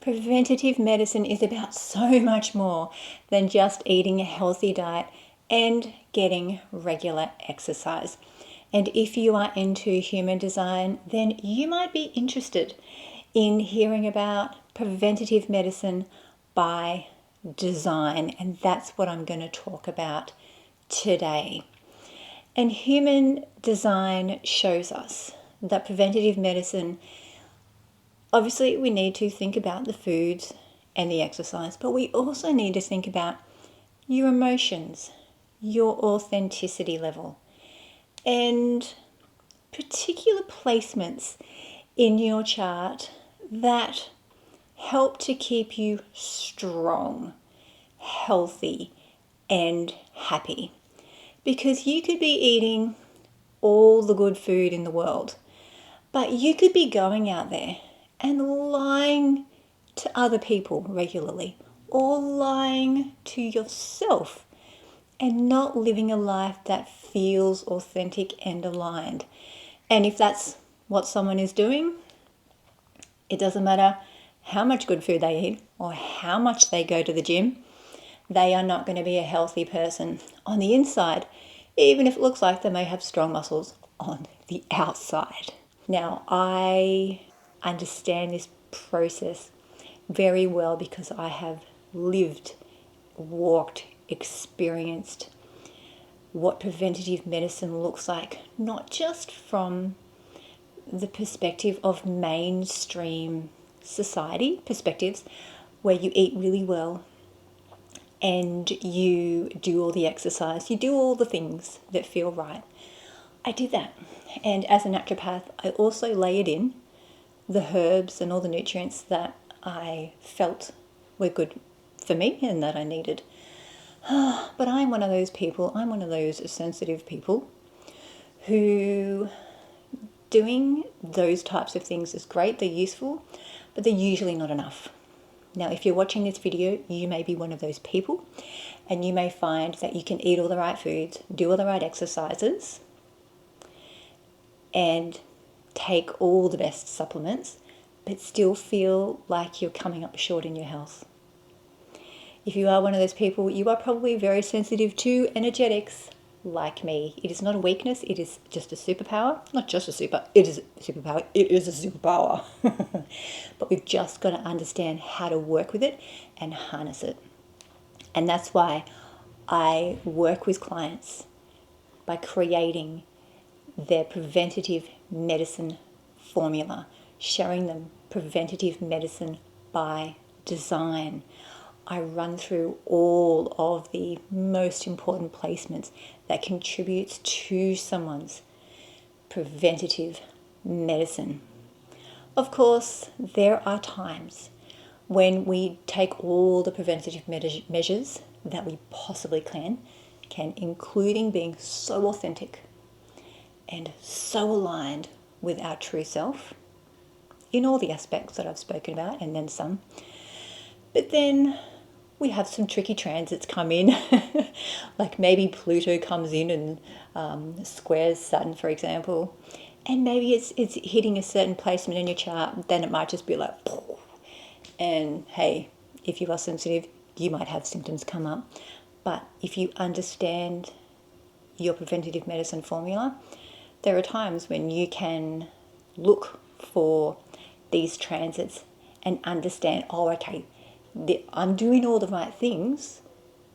Preventative medicine is about so much more than just eating a healthy diet and getting regular exercise. And if you are into human design, then you might be interested in hearing about preventative medicine by design. And that's what I'm going to talk about today. And human design shows us that preventative medicine, obviously we need to think about the foods and the exercise, but we also need to think about your emotions, your authenticity level, and particular placements in your chart that help to keep you strong, healthy, and happy. Because you could be eating all the good food in the world, but you could be going out there and lying to other people regularly, or lying to yourself and not living a life that feels authentic and aligned. And if that's what someone is doing, it doesn't matter how much good food they eat or how much they go to the gym, they are not going to be a healthy person on the inside, even if it looks like they may have strong muscles on the outside. Now, I understand this process very well because I have lived, walked, experienced what preventative medicine looks like, not just from the perspective of mainstream society perspectives, where you eat really well and you do all the exercise, you do all the things that feel right. I did that. And as a naturopath, I also layered in the herbs and all the nutrients that I felt were good for me and that I needed. But I'm one of those people, I'm one of those sensitive people who doing those types of things is great, they're useful, but they're usually not enough. Now, if you're watching this video, you may be one of those people, and you may find that you can eat all the right foods, do all the right exercises, and take all the best supplements, but still feel like you're coming up short in your health. If you are one of those people, you are probably very sensitive to energetics, like me. It is not a weakness, it is just a superpower. Not just it is a superpower, it is a superpower. But we've just got to understand how to work with it and harness it. And that's why I work with clients by creating their preventative medicine formula, showing them preventative medicine by design. I run through all of the most important placements that contributes to someone's preventative medicine. Of course, there are times when we take all the preventative measures that we possibly can, including being so authentic and so aligned with our true self in all the aspects that I've spoken about, and then some. But then we have some tricky transits come in, like maybe Pluto comes in and squares Saturn, for example, and maybe it's hitting a certain placement in your chart. Then it might just be like, and hey, if you are sensitive, you might have symptoms come up. But if you understand your preventative medicine formula, there are times when you can look for these transits and understand, oh, okay, I'm doing all the right things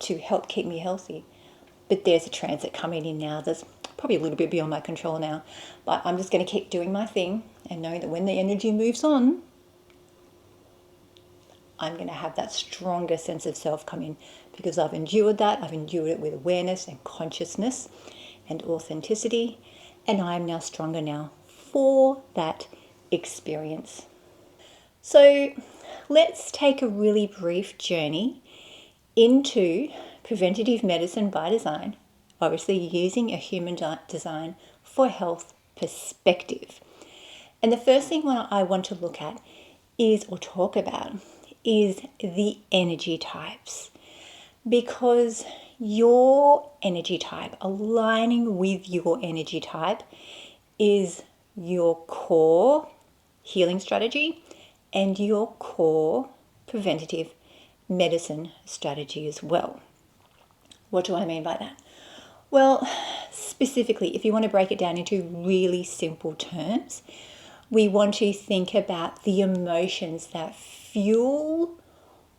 to help keep me healthy, but there's a transit coming in now that's probably a little bit beyond my control now, but I'm just going to keep doing my thing and knowing that when the energy moves on, I'm going to have that stronger sense of self come in, because I've endured that. I've endured it with awareness and consciousness and authenticity, and I'm now stronger now for that experience. So let's take a really brief journey into preventative medicine by design, obviously using a human design for health perspective. And the first thing I want to look at is, or talk about, is the energy types. Because your energy type, aligning with your energy type, is your core healing strategy and your core preventative medicine strategy as well. What do I mean by that? Well, specifically, if you want to break it down into really simple terms, we want to think about the emotions that fuel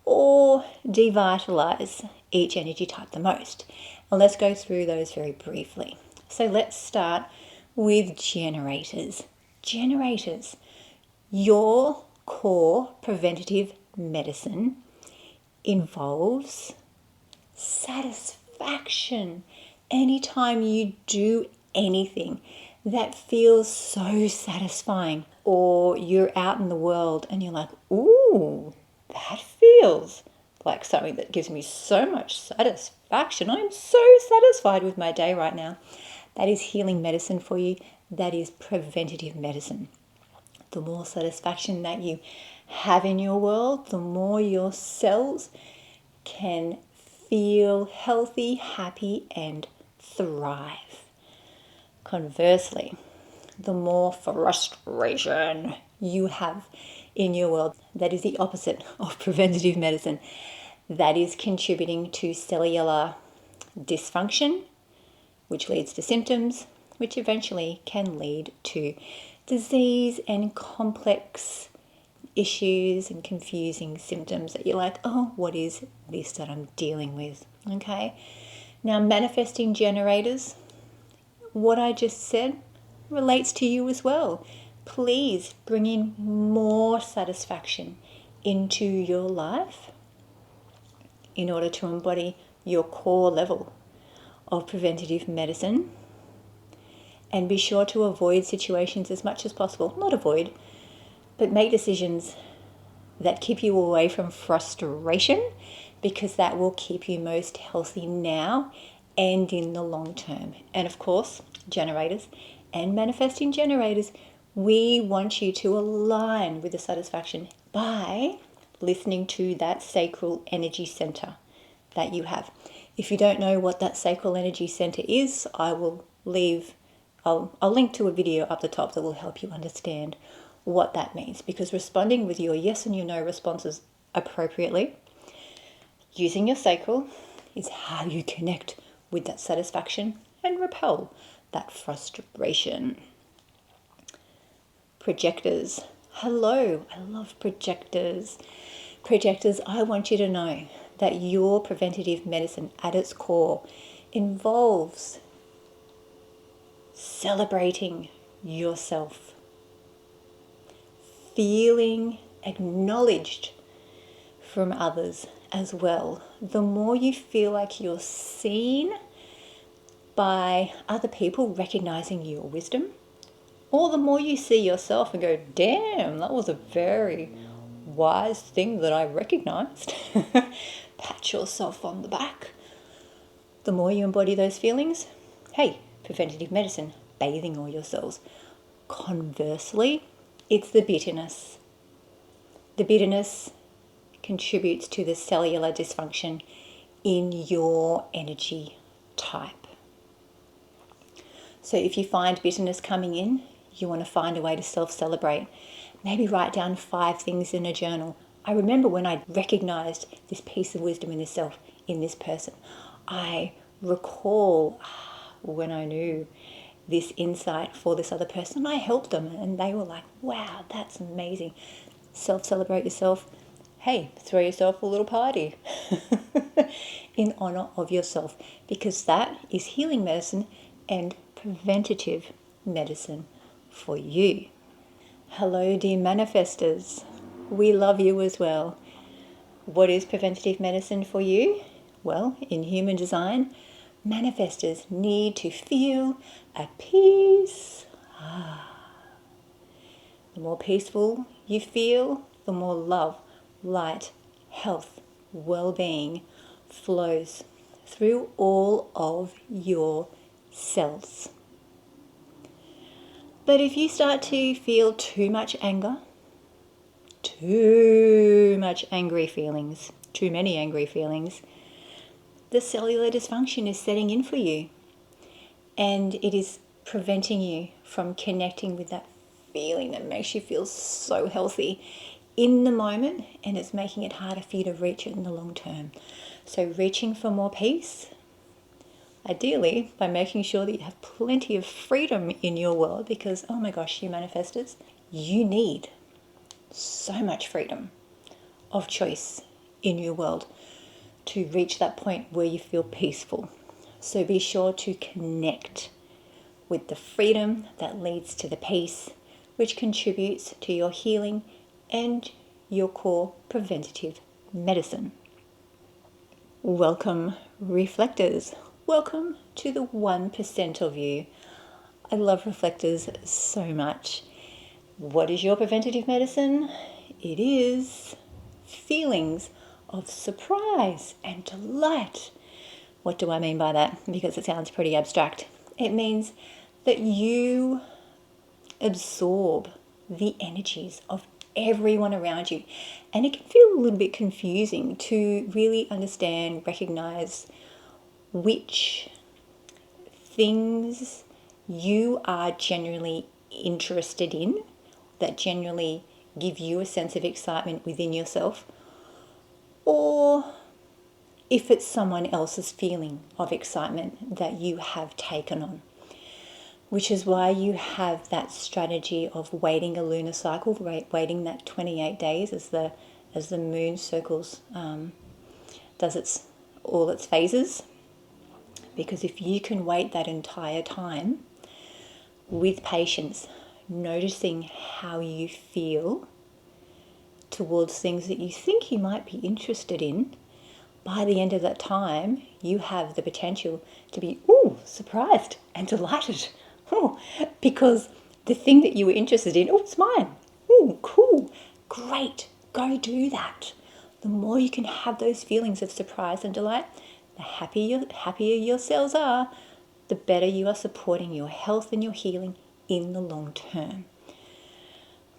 or devitalize each energy type the most. And let's go through those very briefly. So let's start with generators. Generators, your core preventative medicine involves satisfaction. Anytime you do anything that feels so satisfying, or you're out in the world and you're like, ooh, that feels like something that gives me so much satisfaction. I'm so satisfied with my day right now. That is healing medicine for you. That is preventative medicine. The more satisfaction that you have in your world, the more your cells can feel healthy, happy, and thrive. Conversely, the more frustration you have in your world, that is the opposite of preventative medicine. That is contributing to cellular dysfunction, which leads to symptoms, which eventually can lead to disease and complex issues and confusing symptoms that you're like, oh, what is this that I'm dealing with? Okay. Now, manifesting generators, what I just said relates to you as well. Please bring in more satisfaction into your life in order to embody your core level of preventative medicine, and be sure to avoid situations as much as possible. Not avoid, but make decisions that keep you away from frustration, because that will keep you most healthy now and in the long term. And of course, generators and manifesting generators, we want you to align with the satisfaction by listening to that sacral energy center that you have. If you don't know what that sacral energy center is, I'll link to a video up the top that will help you understand what that means, because responding with your yes and your no responses appropriately, using your sacral, is how you connect with that satisfaction and repel that frustration. Projectors. Hello, I love projectors. Projectors, I want you to know that your preventative medicine at its core involves celebrating yourself, feeling acknowledged from others as well. The more you feel like you're seen by other people recognizing your wisdom, or the more you see yourself and go, damn, that was a very wise thing that I recognized, pat yourself on the back. The more you embody those feelings, hey, preventative medicine, bathing all your cells. Conversely, it's the bitterness. The bitterness contributes to the cellular dysfunction in your energy type. So if you find bitterness coming in, you want to find a way to self-celebrate. Maybe write down 5 things in a journal. I remember when I recognized this piece of wisdom in myself, in this person. I recall when I knew this insight for this other person, I helped them and they were like, wow, that's amazing. Self-celebrate yourself. Hey, throw yourself a little party in honor of yourself, because that is healing medicine and preventative medicine for you. Hello, dear manifestors. We love you as well. What is preventative medicine for you? Well, in human design, manifestors need to feel at peace. The more peaceful you feel, the more love, light, health, well-being flows through all of your cells. But if you start to feel too much anger, too much angry feelings, too many angry feelings, the cellular dysfunction is setting in for you, and it is preventing you from connecting with that feeling that makes you feel so healthy in the moment, and it's making it harder for you to reach it in the long term. So reaching for more peace, ideally by making sure that you have plenty of freedom in your world, because oh my gosh, you manifestors, you need so much freedom of choice in your world to reach that point where you feel peaceful. So be sure to connect with the freedom that leads to the peace, which contributes to your healing and your core preventative medicine. Welcome, reflectors. Welcome to the 1% of you. I love reflectors so much. What is your preventative medicine? It is feelings of surprise and delight. What do I mean by that? Because it sounds pretty abstract. It means that you absorb the energies of everyone around you. And it can feel a little bit confusing to really understand, recognize which things you are genuinely interested in, that genuinely give you a sense of excitement within yourself, or if it's someone else's feeling of excitement that you have taken on. Which is why you have that strategy of waiting a lunar cycle, waiting that 28 days as the moon circles, does all its phases. Because if you can wait that entire time with patience, noticing how you feel towards things that you think you might be interested in, by the end of that time, you have the potential to be surprised and delighted. Because the thing that you were interested in, it's mine. Cool, great, go do that. The more you can have those feelings of surprise and delight, the happier your cells are, the better you are supporting your health and your healing in the long term.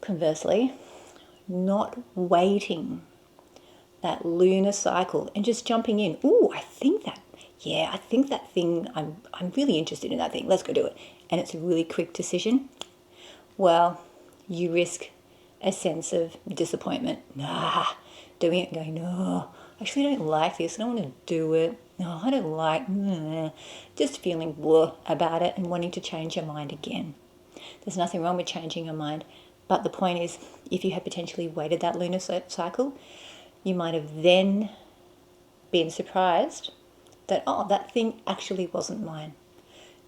Conversely, not waiting that lunar cycle and just jumping in. I think that thing, I'm really interested in that thing. Let's go do it. And it's a really quick decision. Well, you risk a sense of disappointment. Doing it and going, no, actually I don't like this. I don't want to do it. No, I don't like, just feeling blah about it and wanting to change your mind again. There's nothing wrong with changing your mind. But the point is, if you had potentially waited that lunar cycle, you might have then been surprised that, that thing actually wasn't mine.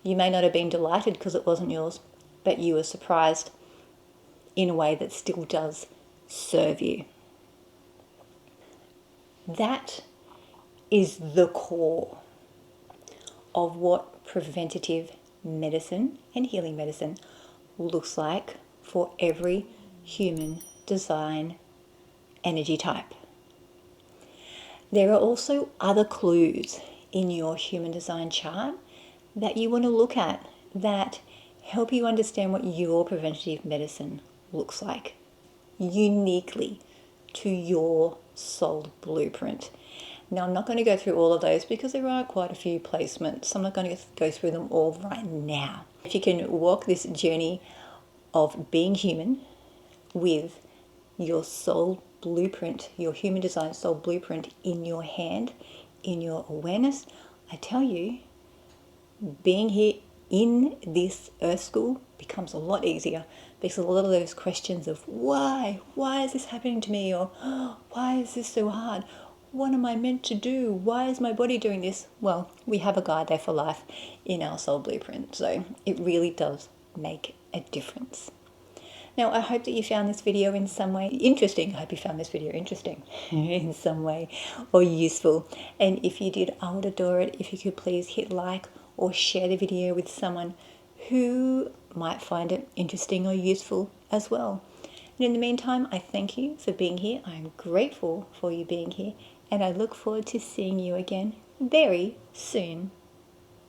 You may not have been delighted because it wasn't yours, but you were surprised in a way that still does serve you. That is the core of what preventative medicine and healing medicine looks like for every human design energy type. There are also other clues in your human design chart that you want to look at that help you understand what your preventative medicine looks like uniquely to your soul blueprint. Now, I'm not going to go through all of those because there are quite a few placements. I'm not going to go through them all right now. If you can walk this journey of being human with your soul blueprint, your human design soul blueprint in your hand, in your awareness, I tell you, being here in this earth school becomes a lot easier, because a lot of those questions of why is this happening to me, or why is this so hard, what am I meant to do, why is my body doing this? Well, we have a guide there for life in our soul blueprint, so it really does make a difference. Now, I hope that you found this video in some way interesting. I hope you found this video interesting in some way, or useful. And if you did, I would adore it if you could please hit like or share the video with someone who might find it interesting or useful as well. And in the meantime, I thank you for being here. I'm grateful for you being here, and I look forward to seeing you again very soon.